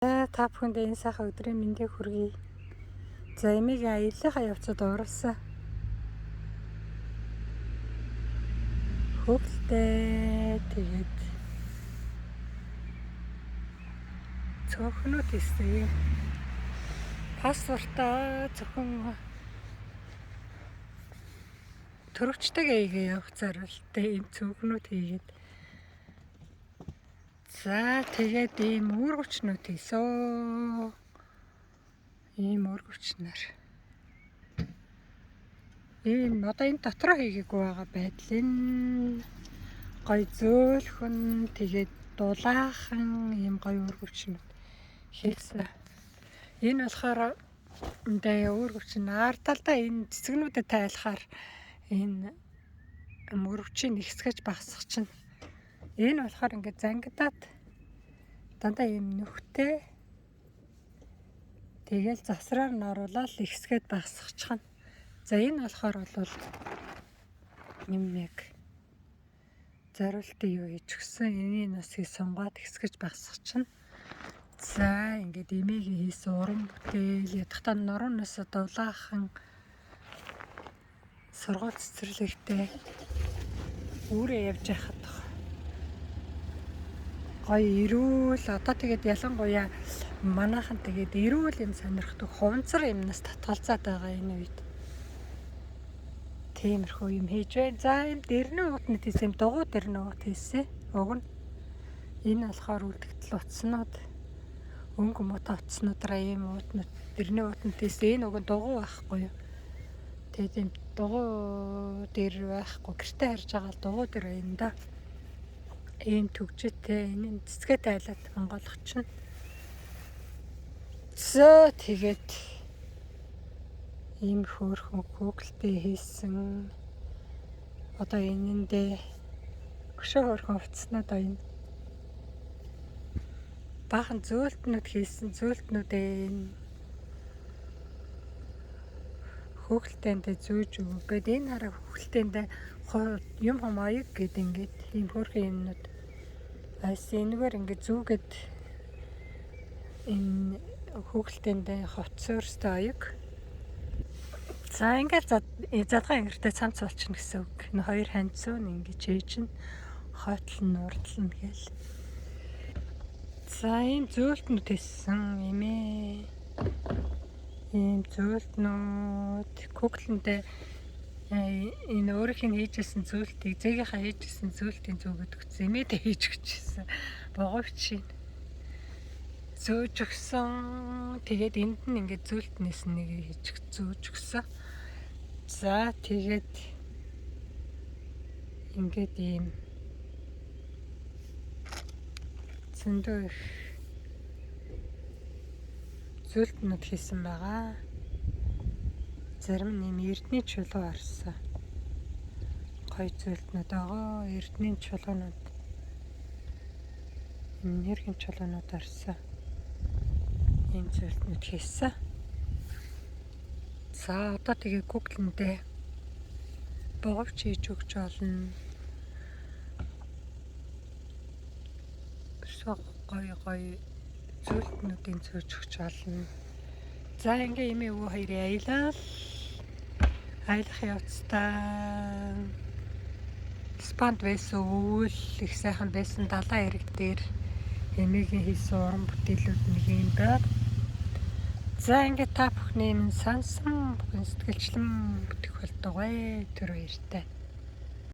Та бүхэнд энэ сайхан өдрийн мэндийг хүргэе. За эмийг аяллахаа явцад ууралсан. Хөвгөлтэй тэгээд цөөхнүүд хийсэн. Паспортаа зөвхөн төрөвчтэйгээ хийгээ явах зорилттой ийм цөөхнүүд хийгээд. За тэгээд ийм үүргэвчнүүд хийсэн. Ийм үүргэвчнэр. Ийм одоо энэ дотроо хийгээгүй байгаа байдлын гоё зөөлхөн тэгээд дулаахан ийм гоё үүргэвчнүүд хийсэн. Энэ болохоор үүргэвч нар талдаа энэ цэцгнүүдэд тайлахаар энэ мөрөвчийн ихсгэж багасгах чинь энэ болохоор ингээд зангидаад дандаа ийм нүхтэй тэгэл засраар нь оруулаад ихсгээд багасгачихна. За энэ болохоор бол юм яг зориултын юу хийж өгсөн. Энийг насыг сунгаад ихсгэж багасгачихна. За ингээд эмээгийн хийсэн уран бүтээл ядахтаа нуруунаас дулаахан сургууль цэцэрлэгтэй үүрээ явж байхад гоё эрүүл одоо тэгээд ялангуяа манайхан тэгээд эрүүл юм сонирхдаг хуванцар юмнаас татгалзаад байгаа энэ үед. Тиймэрхүү юм хийж байна. За энэ дэрний уутнууд хийсэн, дугуй дэрний уут хийсэн. Уг нь энэ болохоор үлдэгдэл утаснууд, өнгө муутай утаснуудаараа ийм уутнууд, дэрний уутнууд хийсэн. Энэ уг нь дугуй байхгүй юу? Тэгээд энэ дугуй дэр байхгүй. Гэртээ харж байгаа л дугуй дэр байна да. Ийм төгжтэй энэ цэцгээ тайлаад монголчин. За тэгээд ийм хөөрхөн хөвгөлтэй хийсэн. Одоо энэндээ өшөө хөөрхөн хувцснууд байна. Баахан зөөлтнүүд хийсэн. Зөөлтнүүдээ хөвгөлтэйндээ зөөж өгөө. Гэт энэ хараа хөвгөлтэйндээ юм аяг гэд ингээд ийм хөөрхөн юмнууд энэгээр ингээд зүүгээд энэ хөвгөлтэйндээ хувцсөөрстэй аяг. За ингээд задгаан ангиртай цамц болчихно гэсэн үг. Энэ хоёр ханцуун ингэж ээжин хойтол нь урдлна гээл. За ийм зөөлтнүүд хийсэн эмээ. Ийм зөөлтнүүд хөвгөлөндөө энэ өөрийнх нь хийжсэн зөөлтийг зээгийнхаа хийжсэн зөөлтийн зүгээд өгсөн. Эмээдээ хийж өгчээсэн. Боговчийн зөөж өгсөн. Тэгээд энд нь ингээд зөөлтнээс нэг хийж зөөж өгсөн. За тэгээд ингээд ийм зөндөө их зөөлтнүүд хийсэн байгаа. Зарим нь эрдний чулуу орсон. Гоё зөөлтнүүд байгаа. Эрдний чулуунууд. Энергийн чулуунууд орсон. Ийм зөөлтнүүд хийсэн. За одоо тэгээ Google-ндээ боговч хийж өгч олно. Гоё зөөлтнүүдийн зөөж өгч олно. За ингээ эмээ өвөө хоёрын аялах явцдаа Испанд байсан өвөл их сайхан байсан далайн эрэг дээр эмээгийн хийсэн уран бүтээлүүд нэг юм байна. За ингээ та бүхний сонсон бүхэн сэтгэлчлэн бүтэх болтугай. Тэр баяртай.